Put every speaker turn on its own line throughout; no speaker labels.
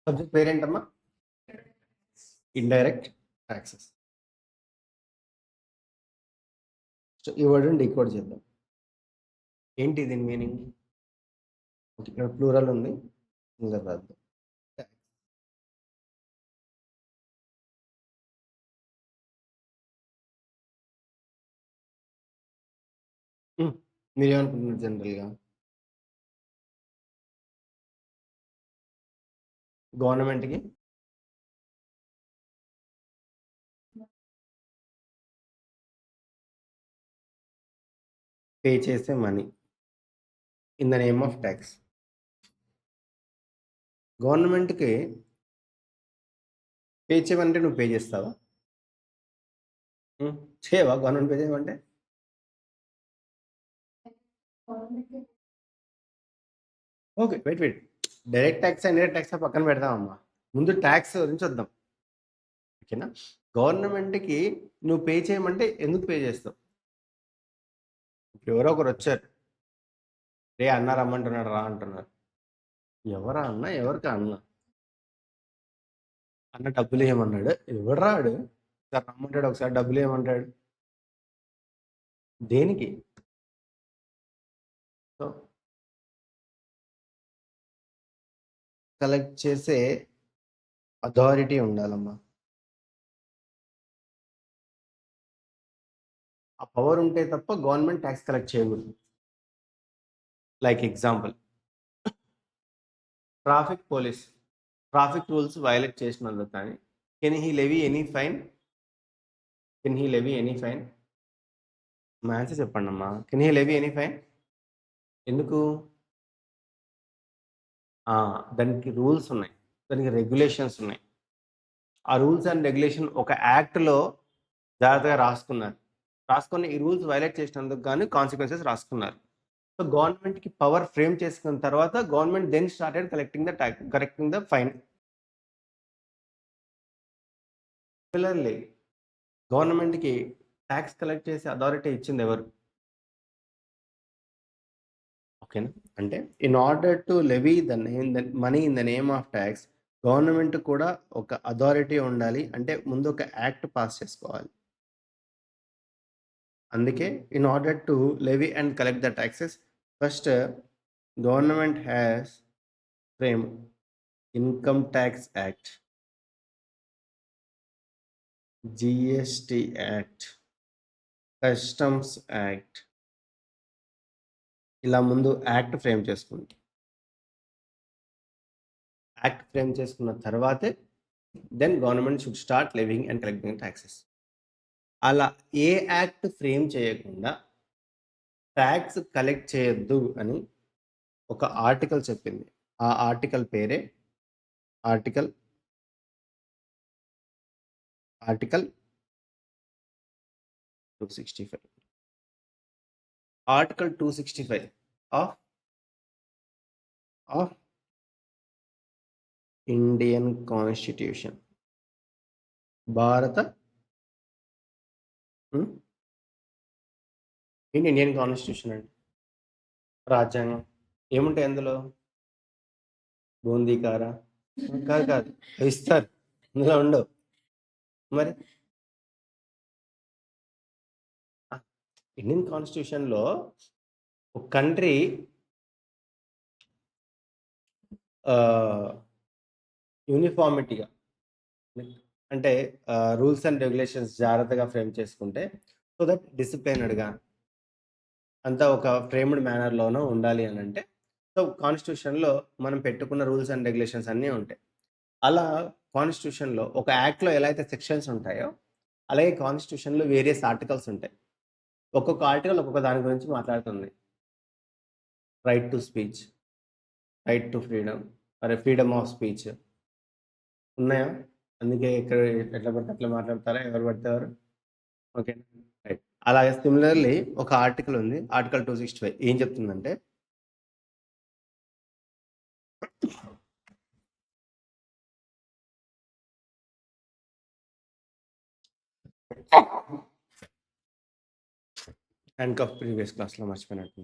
Subject పేరేంటమ్మా? Indirect taxes. So ఈ వర్డ్ని decode చేద్దాం. ఏంటి దీని మీనింగ్? ఇక్కడ ప్లూరల్ ఉంది, సింగులర్ రాద్దాం. మీరేమనుకుంటున్నారు జనరల్గా? గవర్నమెంట్కి పే చేసే money in the name of tax. గవర్నమెంట్కి పే చేయమంటే నువ్వు పే చేస్తావా? చేయవా? గవర్నమెంట్ పే చేయమంటే okay, wait. Direct tax indirect tax పక్కన పెడదామమ్మా. ముందు ట్యాక్స్ గురించి వద్దాం, ఓకేనా? గవర్నమెంట్కి నువ్వు పే చేయమంటే ఎందుకు పే చేస్తావు? ఇప్పుడు ఎవరో ఒకరు వచ్చారు, రే అన్న రమ్మంటున్నాడు రా అంటున్నారు. ఎవరా అన్న? ఎవరికి అన్న? అన్న డబ్బులు ఏమన్నాడు? ఎవడు రాడు? ఒకసారి రమ్మంటాడు, ఒకసారి డబ్బులు ఏమంటాడు. దేనికి? సో కలెక్ట్ చేసే అథారిటీ ఉండాలమ్మా. ఆ పవర్ ఉంటే తప్ప గవర్నమెంట్ ట్యాక్స్ కలెక్ట్ చేయకూడదు. Like example, police traffic rules violate చేసినందుకు కానీ can he levy any fine? మా ఆన్సర్ చెప్పండి అమ్మా. Can he levy any fine? ఎందుకు? దానికి రూల్స్ ఉన్నాయి, దానికి రెగ్యులేషన్స్ ఉన్నాయి. ఆ రూల్స్ అండ్ రెగ్యులేషన్ ఒక యాక్ట్లో జాగ్రత్తగా రాసుకొని ఈ రూల్స్ వైలేట్ చేసినందుకు కానీ కాన్సిక్వెన్సెస్ రాసుకున్నారు. సో గవర్నమెంట్కి పవర్ ఫ్రేమ్ చేసుకున్న తర్వాత government then started correcting the fine. Similarly గవర్నమెంట్కి ట్యాక్స్ కలెక్ట్ చేసే అథారిటీ ఇచ్చింది ఎవరు? ఓకేనా? అంటే in order to levy the money in the name of tax, government కూడా ఒక అథారిటీ ఉండాలి. అంటే ముందు ఒక యాక్ట్ పాస్ చేసుకోవాలి. అందుకే in order to levy and collect the taxes, first government has frame income tax act, GST act, customs act. ఇలా ముందు యాక్ట్ ఫ్రేమ్ చేసుకుంటాం. యాక్ట్ ఫ్రేమ్ చేసుకున్న తర్వాతే then government should start levying and collecting taxes. అలా ఏ act frame చేయకుండా tax collect చేయొద్దు అని ఒక ఆర్టికల్ చెప్పింది. ఆ ఆర్టికల్ పేరే article 265. Article 265 of Indian constitution, భారత ఇండియన్ కాన్స్టిట్యూషన్ అండి, రాజ్యాంగం. ఏముంటాయి అందులో? బూందీకారా? కాదు, ఇస్తారు, అందులో ఉండవు. మరి ఇండియన్ కాన్స్టిట్యూషన్లో ఒక కంట్రీ యూనిఫార్మిటీగా, అంటే రూల్స్ అండ్ రెగ్యులేషన్స్ జాగ్రత్తగా ఫ్రేమ్ చేసుకుంటే, సో దట్ డిసిప్లైనడ్గా అంతా ఒక ఫ్రేమ్డ్ మేనర్లోనూ ఉండాలి అని అంటే, సో కాన్స్టిట్యూషన్లో మనం పెట్టుకున్న రూల్స్ అండ్ రెగ్యులేషన్స్ అన్నీ ఉంటాయి. అలా కాన్స్టిట్యూషన్లో ఒక యాక్ట్లో ఎలా అయితే సెక్షన్స్ ఉంటాయో అలాగే కాన్స్టిట్యూషన్లో వేరియస్ ఆర్టికల్స్ ఉంటాయి. ఒక్కొక్క ఆర్టికల్ ఒక్కొక్క దాని గురించి మాట్లాడుతుంది. Right to speech, right to freedom of speech ఉన్నాయా? అందుకే ఇక్కడ ఎట్లా పడితే అట్లా మాట్లాడతారా ఎవరు పడితే ఎవరు? Okay, right. అలాగే సిమిలర్లీ ఒక ఆర్టికల్ ఉంది, ఆర్టికల్ 265. ఏం చెప్తుందంటే, హ్యాండ్ కఫ్ ప్రీవియస్ క్లాస్లో మర్చిపోయినట్టు.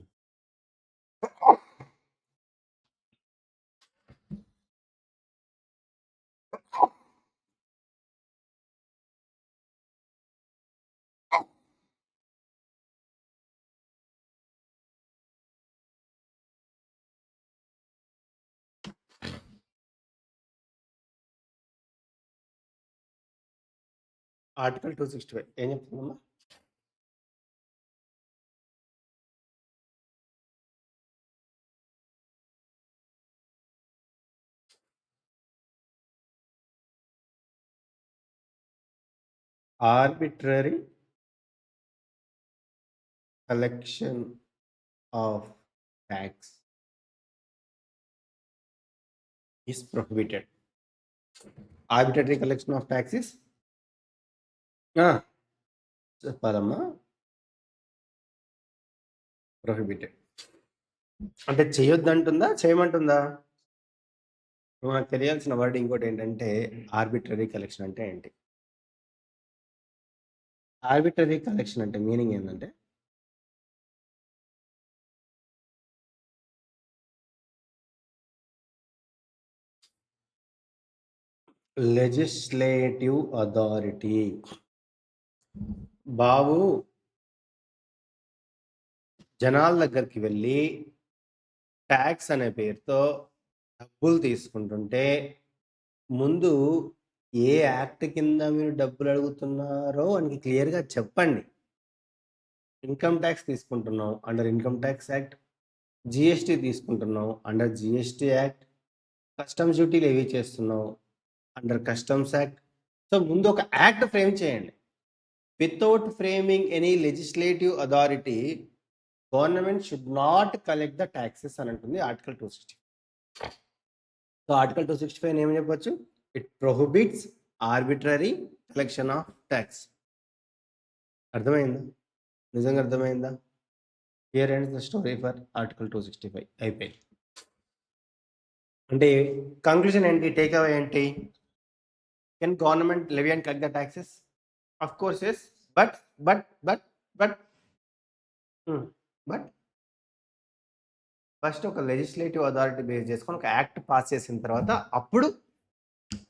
ఆర్టికల్ 265 ఏం చెప్తుందమ్మా? Arbitrary collection of tax is prohibited. Arbitrary collection of tax is చెప్పాలమ్మా, ప్రొహిబిటెడ్. అంటే చేయొద్దంటుందా, చేయమంటుందా? మనకు తెలియాల్సిన వర్డ్ ఇంకోటి ఏంటంటే ఆర్బిట్రరీ కలెక్షన్ అంటే ఏంటి? ఆర్బిట్రరీ కలెక్షన్ అంటే మీనింగ్ ఏంటంటే లెజిస్లేటివ్ అథారిటీ. బాబు జనాల దగ్గరికి వెళ్ళి ట్యాక్స్ అనే పేరుతో డబ్బులు తీసుకుంటుంటే ముందు ఏ యాక్ట్ కింద మీరు డబ్బులు అడుగుతున్నారో అని క్లియర్గా చెప్పండి. ఇన్కమ్ ట్యాక్స్ తీసుకుంటున్నాం under income tax act, GST తీసుకుంటున్నాం అండర్ జిఎస్టీ యాక్ట్, కస్టమ్స్ డ్యూటీలు ఏవి చేస్తున్నాం అండర్ కస్టమ్స్ యాక్ట్. సో ముందు ఒక యాక్ట్ ఫ్రేమ్ చేయండి. Without framing any legislative authority government should not collect the taxes అని అంటుంది ఆర్టికల్ 260. సో ఆర్టికల్ 265 ఏమని చెప్పొచ్చు? It prohibits arbitrary collection of tax. అర్థమైందా? నిజంగా అర్థమైందా? Here ends the story for article 265. అయిపోయింది. అంటే కంక్లూజన్ ఏంటి, టేక్ అవే ఏంటి? Can government levy and collect the taxes? Of course yes. But first ఒక లెజిస్లేటివ్ అథారిటీ బేస్ చేసుకొని ఒక యాక్ట్ పాస్ చేసిన తర్వాత అప్పుడు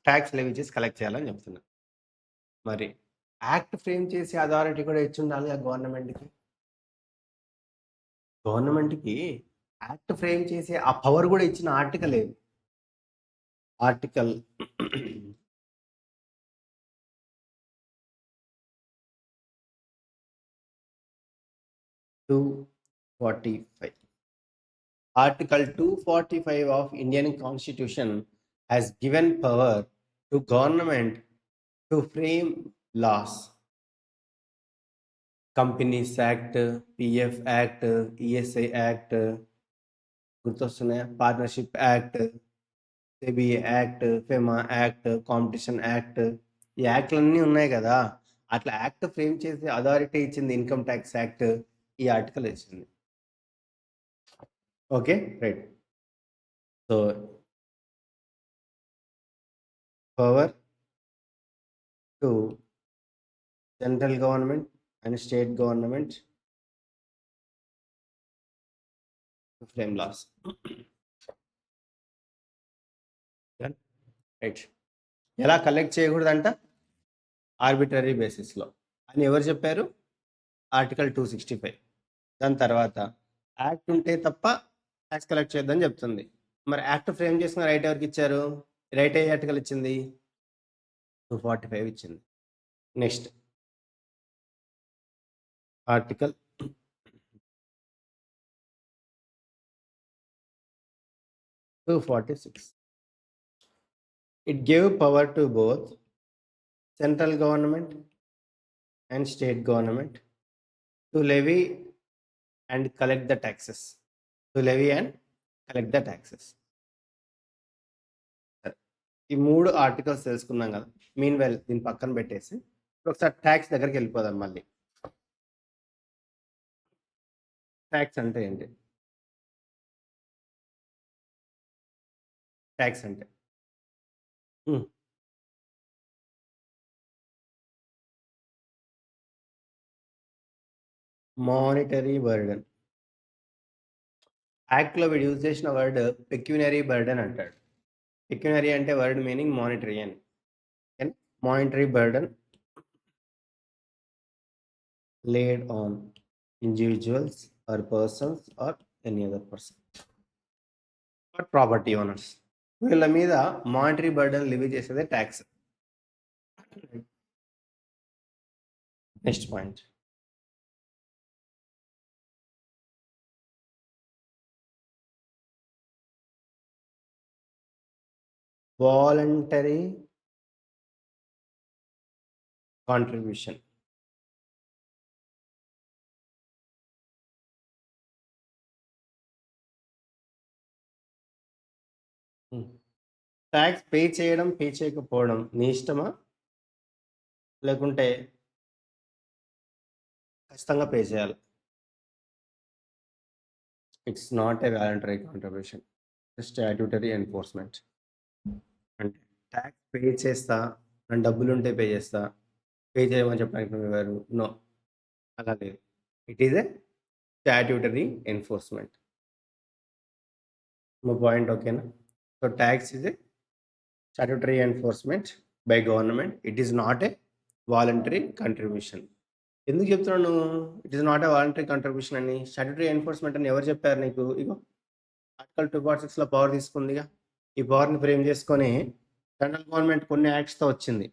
ట్యాక్స్ లెవీ చేసి కలెక్ట్ చేయాలని చెప్తున్నా. మరి యాక్ట్ ఫ్రేమ్ చేసే అథారిటీ కూడా ఇచ్చి ఉండాలి ఆ గవర్నమెంట్కి. యాక్ట్ ఫ్రేమ్ చేసే ఆ పవర్ కూడా ఇచ్చిన ఆర్టికల్ ఏది? Article 245. Article 245 of Indian Constitution has given power to government to frame laws. Companies Act, PF Act, ESI Act, Partnership Act, SEBI Act, FEMA Act, Competition Act, ఈ యాక్ట్లన్నీ ఉన్నాయి కదా. అట్లా act frame చేసే authority ఇచ్చింది income tax act, ఈ article ఇచ్చింది. Okay, right. So power to central government and state government to frame laws. Right. ఎలా collect చేయకూడదంట? Arbitrary బేసిస్లో అని ఎవరు చెప్పారు? ఆర్టికల్ 265. దాని తర్వాత యాక్ట్ ఉంటే తప్ప ట్యాక్స్ కలెక్ట్ చేయొద్దని చెప్తుంది. మరి యాక్ట్ ఫ్రేమ్ చేసిన రైట్ ఎవరికి ఇచ్చారు? రైట్ ఏ ఆర్టికల్ ఇచ్చింది? 245 ఇచ్చింది. Next article 246. It gave power to both central government and state government to levy and collect the taxes. ఈ 3 ఆర్టికల్స్ తెలుసుకున్నాం కదా. మీన్ వెల్ దీన్ని పక్కన పెట్టేసి ఒకసారి ట్యాక్స్ దగ్గరికి వెళ్ళిపోదాం. మళ్ళీ ట్యాక్స్ అంటే ఏంటి? ట్యాక్స్ అంటే మానిటరీ బర్డెన్. యాక్ట్‌లో వీడు యూజ్ చేసిన వర్డ్ పెక్యునరీ బర్డెన్ అంటాడు. పెక్యునరీ అంటే వర్డ్ మీనింగ్ మానిటరీ అని. ఓకేనా? Monetary burden laid on individuals or persons or any other person or property owners. వీళ్ళ మీద మానిటరీ బర్డెన్ లివి చేసేదే tax. Next point. Voluntary contribution. Tax pay చేయడం, పే చేయకపోవడం నీ ఇష్టమా? లేకుంటే ఖచ్చితంగా పే చేయాలి? It's not a voluntary contribution, statutory enforcement. అంటే ట్యాక్స్ పే చేస్తా, నా డబ్బులు ఉంటే పే చేస్తా, పే చేయమని చెప్పడానికి నువ్వు నో, అలా లేదు. It is a statutory enforcement. మా పాయింట్ ఓకేనా? So tax is a statutory enforcement by government. It is not a voluntary contribution. ఎందుకు చెప్తున్నాను it is not a voluntary contribution అని? స్టాట్యూటరీ ఎన్ఫోర్స్మెంట్ అని ఎవరు చెప్పారు నీకు? ఇగో ఆర్టికల్ 246లో పవర్ తీసుకుందిగా. ఈ పవర్ని ఫ్రేమ్ చేసుకొని సెంట్రల్ గవర్నమెంట్ కొన్ని యాక్ట్స్తో వచ్చింది.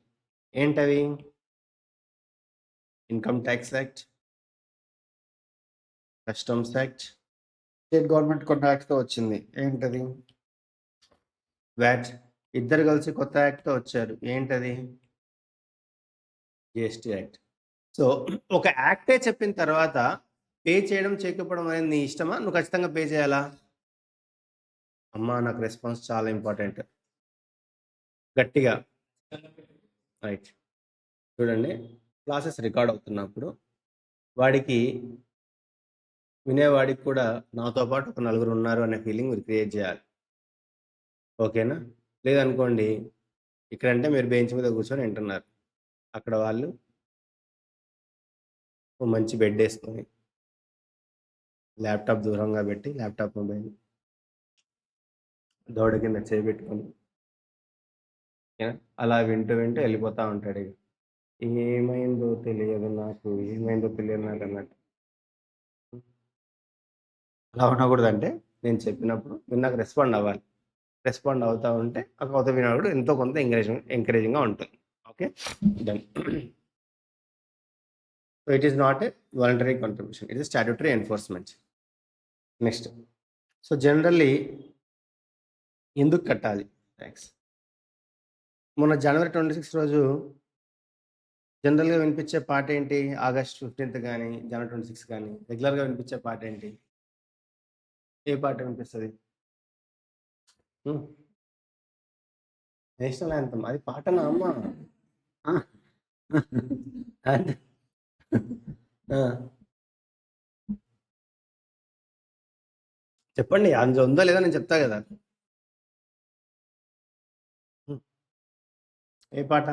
ఏంటవి? Income tax act, customs act. State government కొన్ని యాక్ట్తో వచ్చింది. ఏంటది? వ్యాట్. ఇద్దరు కలిసి కొత్త యాక్ట్తో వచ్చారు. ఏంటది? GST act. సో ఒక యాక్టే చెప్పిన తర్వాత పే చేయడం చేయకపోవడం అనేది నీ ఇష్టమా? నువ్వు ఖచ్చితంగా పే చేయాలా? అమ్మా నాకు రెస్పాన్స్ చాలా ఇంపార్టెంట్. గట్టిగా రైట్. చూడండి, క్లాసెస్ రికార్డ్ అవుతున్నప్పుడు వాడికి వినేవాడికి కూడా నాతో పాటు ఒక నలుగురు ఉన్నారు అనే ఫీలింగ్ మీరు క్రియేట్ చేయాలి. ఓకేనా? లేదనుకోండి, ఇక్కడంటే మీరు బెంచ్ మీద కూర్చొని వింటున్నారు, అక్కడ వాళ్ళు ఓ మంచి బెడ్ వేసుకొని ల్యాప్టాప్ దూరంగా పెట్టి ల్యాప్టాప్ మొబైల్ దోడ కింద చేపెట్టుకొని అలా వింటూ వింటూ వెళ్ళిపోతూ ఉంటాడు. ఇక ఏమైందో తెలియదు నాకు, ఏమైందో తెలియదు నాకు అన్నట్టు. అలా ఉండకూడదంటే నేను చెప్పినప్పుడు మీరు నాకు రెస్పాండ్ అవ్వాలి. రెస్పాండ్ అవుతూ ఉంటే ఆ కొత్త వినోడు ఎంతో కొంత ఎంకరేజింగ్గా ఉంటుంది. Okay, done. So it is not a voluntary contribution, it is statutory enforcement. Next, so generally ఎందుకు కట్టాలి ట్యాక్స్? మొన్న జనవరి 26 రోజు జనరల్గా వినిపించే పాట ఏంటి? ఆగస్ట్ 15th కానీ జనవరి 26 కానీ రెగ్యులర్గా వినిపించే పాట ఏంటి? ఏ పాట వినిపిస్తుంది? National anthem. అది పాటనా అమ్మా? చెప్పండి, అందులో ఉందా లేదా నేను చెప్తా కదా. ఏ పాట?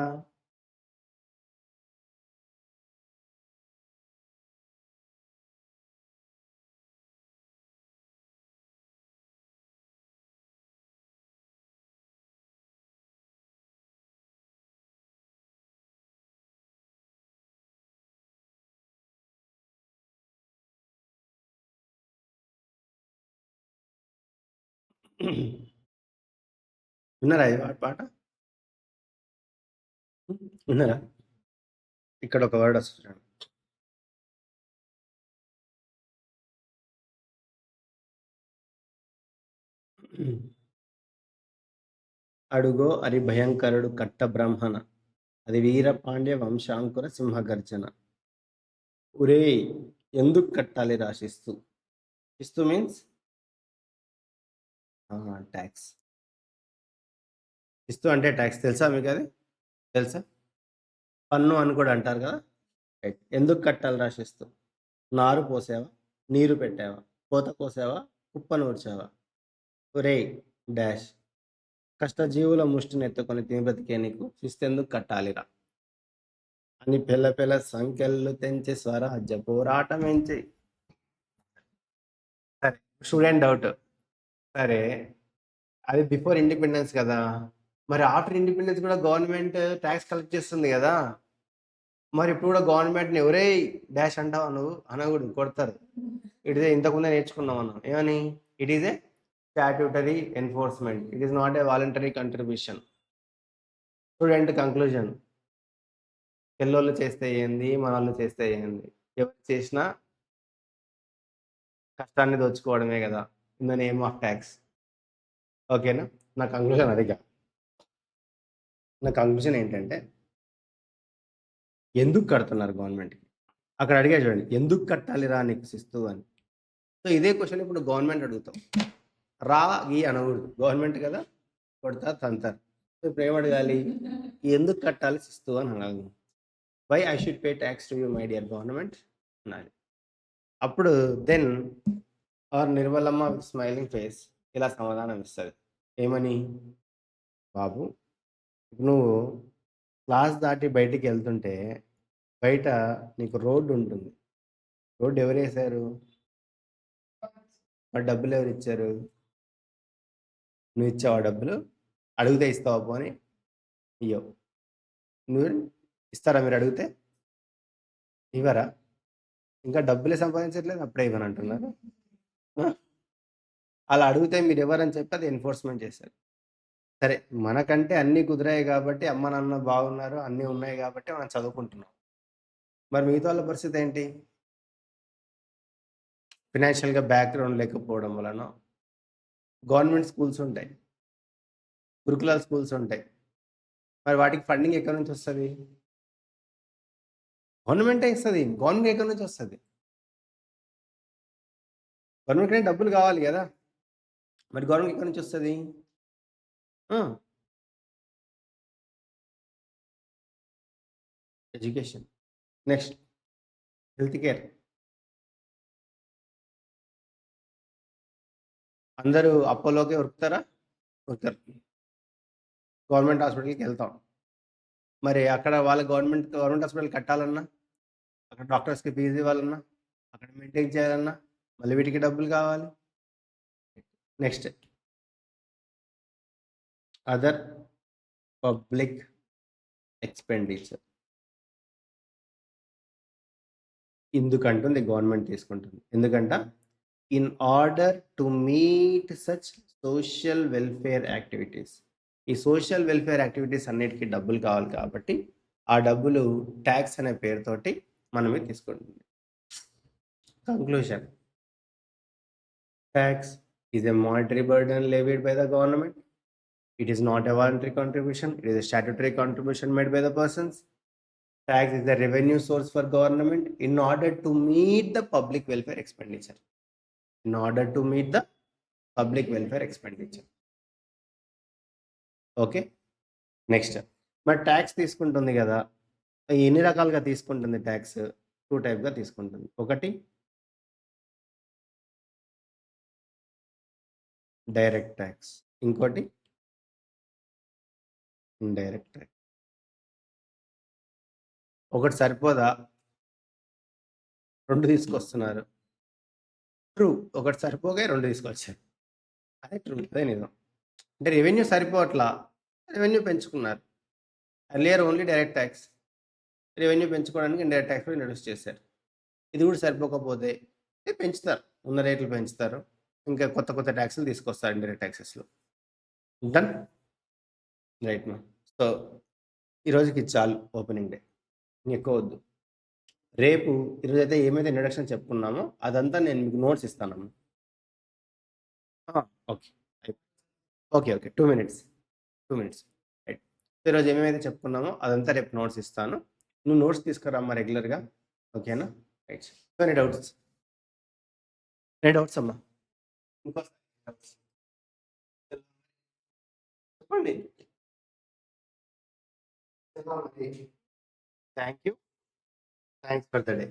విన్నారా ఈ పాట? విన్నారా? ఇక్కడ ఒక వర్డ్ వస్తుంది. అడుగో అరి భయంకరుడు కట్ట బ్రహ్మణ, అది వీర పాండ్య వంశాంకుర సింహగర్జన. ఒరే ఎందుకు కట్టాలి రాశిస్తూ? ఇస్తూ మీన్స్ ట్యాక్స్. ఇస్తూ అంటే ట్యాక్స్. తెలుసా మీకు? అది తెలుసా? పన్ను అని కూడా అంటారు కదా. ఎందుకు కట్టాలి రాశిస్తూ? నారు పోసావా, నీరు పెట్టావా, కోత కోసావా, కుప్ప నూర్చావా? ఒరే డాష్ కష్టజీవుల ముష్టిని ఎత్తుకొని తిని బ్రతికే నీకు శిస్తెందుకు కట్టాలిరా అని పెళ్ళ పెళ్ళ సంఖ్యలు తెంచి స్వరాజ్య పోరాటం ఎంచి. సరే, స్టూడెంట్ డౌట్. సరే, అది బిఫోర్ ఇండిపెండెన్స్ కదా, మరి ఆఫ్టర్ ఇండిపెండెన్స్ కూడా గవర్నమెంట్ ట్యాక్స్ కలెక్ట్ చేస్తుంది కదా, మరి ఇప్పుడు కూడా గవర్నమెంట్ని ఎవరే డాష్ అంటావు నువ్వు అనకూడదు, కొడతారు. ఇట్ ఇస్ ఇంతకుముందే నేర్చుకున్నాం మనం ఏమని, it is a statutory enforcement, it is not a voluntary contribution. Student conclusion, తెల్లోళ్ళు చేస్తే ఏంది, మనోళ్ళు చేస్తే ఏంది, ఎవరు చేసినా కష్టాన్ని దోచుకోవడమే కదా, in the name of tax. ఓకేనా, నా కంక్లూజన్ అదిగా. నా కంక్లూజన్ ఏంటంటే, ఎందుకు కడుతున్నారు గవర్నమెంట్కి, అక్కడ అడిగా చూడండి, ఎందుకు కట్టాలి రా నీకు శిస్తు అని. సో ఇదే క్వశ్చన్ ఇప్పుడు గవర్నమెంట్ అడుగుతాం, రా ఈ అనకూడదు, గవర్నమెంట్ కదా, కొడతారు తంతారు. సో ఇప్పుడు ఏం అడగాలి, ఎందుకు కట్టాలి శిస్తు అని అడగాలి. Why I should pay tax to you my dear government అనాలి. అప్పుడు దెన్ ఆర్ నిర్మలమ్మ విత్ స్మైలింగ్ ఫేస్ ఇలా సమాధానం ఇస్తుంది, ఏమని, బాబు నువ్వు క్లాస్ దాటి బయటికి వెళ్తుంటే బయట నీకు రోడ్డు ఉంటుంది, రోడ్డు ఎవరు వేశారు, మరి డబ్బులు ఎవరు ఇచ్చారు, నువ్వు ఇచ్చావా డబ్బులు, అడిగితే ఇస్తావా పోని, ఇయ్యవు. నువ్వు ఇస్తారా మీరు అడిగితే, ఇవ్వరా, ఇంకా డబ్బులే సంపాదించట్లేదు అప్పుడే ఇవ్వని అంటున్నారు. అలా అడిగితే మీరు ఎవరని చెప్పి అది ఎన్ఫోర్స్మెంట్ చేశారు. సరే, మనకంటే అన్నీ కుదిరాయి కాబట్టి, అమ్మ నాన్న బాగున్నారు, అన్నీ ఉన్నాయి కాబట్టి మనం చదువుకుంటున్నాం. మరి మిగతా వాళ్ళ పరిస్థితి ఏంటి, ఫినాన్షియల్గా బ్యాక్గ్రౌండ్ లేకపోవడం వలన. గవర్నమెంట్ స్కూల్స్ ఉంటాయి, గురుకులాల స్కూల్స్ ఉంటాయి, మరి వాటికి ఫండింగ్ ఎక్కడి నుంచి వస్తుంది, గవర్నమెంటే ఇస్తుంది. గవర్నమెంట్ ఎక్కడి నుంచి వస్తుంది, గవర్నమెంట్కి డబ్బులు కావాలి కదా, మరి గవర్నమెంట్ ఎక్కడి నుంచి వస్తుంది, ఎడ్యుకేషన్. Next health care. అందరూ అపోలోకే ఉరుకుతారా, ఉరుకుతారు, గవర్నమెంట్ హాస్పిటల్కి వెళ్తాం. మరి అక్కడ వాళ్ళ గవర్నమెంట్ హాస్పిటల్ కట్టాలన్నా, అక్కడ డాక్టర్స్కి ఫీజు ఇవ్వాలన్నా, అక్కడ మెయింటైన్ చేయాలన్నా మళ్ళీ వీటికి డబ్బులు కావాలి. నెక్స్ట్ అదర్ పబ్లిక్ ఎక్స్పెండిచర్, ఎందుకంటుంది గవర్నమెంట్ తీసుకుంటుంది, ఎందుకంట in order to meet such social welfare activities. ఈ సోషల్ వెల్ఫేర్ యాక్టివిటీస్ అన్నిటికీ డబ్బులు కావాలి కాబట్టి ఆ డబ్బులు ట్యాక్స్ అనే పేరుతోటి మనమే తీసుకుంటుంది. Conclusion, tax is a monetary burden levied by the government. It is not a voluntary contribution, it is a statutory contribution made by the persons. Tax is the revenue source for government in order to meet the public welfare expenditure. In order to meet the public welfare expenditure. Okay, next మరి tax తీసుకుంటుంది కదా, ఎన్ని రకాలుగా తీసుకుంటుంది tax, 2 టైప్గా తీసుకుంటుంది. ఒకటి direct tax, ఇంకోటి indirect tax. ఒకటి సరిపోదా, 2 తీసుకొస్తున్నారు. ట్రూ, ఒకటి సరిపోగా 2 తీసుకొచ్చారు, అదే ట్రూ, అదే నిజం. అంటే రెవెన్యూ సరిపోవట్లా, రెవెన్యూ పెంచుకున్నారు. Earlier only direct tax, revenue పెంచుకోవడానికి ఇండైరెక్ట్ ట్యాక్స్ ఇంట్రడ్యూస్ చేశారు. ఇది కూడా సరిపోకపోతే పెంచుతారు, ఉన్న రేట్లు పెంచుతారు, ఇంకా కొత్త కొత్త ట్యాక్స్లు తీసుకొస్తారు ఇండైరెక్ట్ ట్యాక్సెస్లో. డన్, రైట్ మా. సో ఈరోజుకి చాలు ఓపెనింగ్ డే, ఎక్కువ వద్దు. రేపు ఈరోజైతే ఏమైతే ఇంట్రడక్షన్ చెప్పుకున్నామో అదంతా నేను మీకు నోట్స్ ఇస్తానమ్మా. Okay okay okay 2 minutes right. ఈరోజు ఏమేమైతే చెప్పుకున్నామో అదంతా రేపు నోట్స్ ఇస్తాను, నువ్వు నోట్స్ తీసుకురామ్మా రెగ్యులర్గా, ఓకేనా. రైట్, ఎనీ డౌట్స్, అమ్మా, చెప్పండి. Thank you, thanks for the day.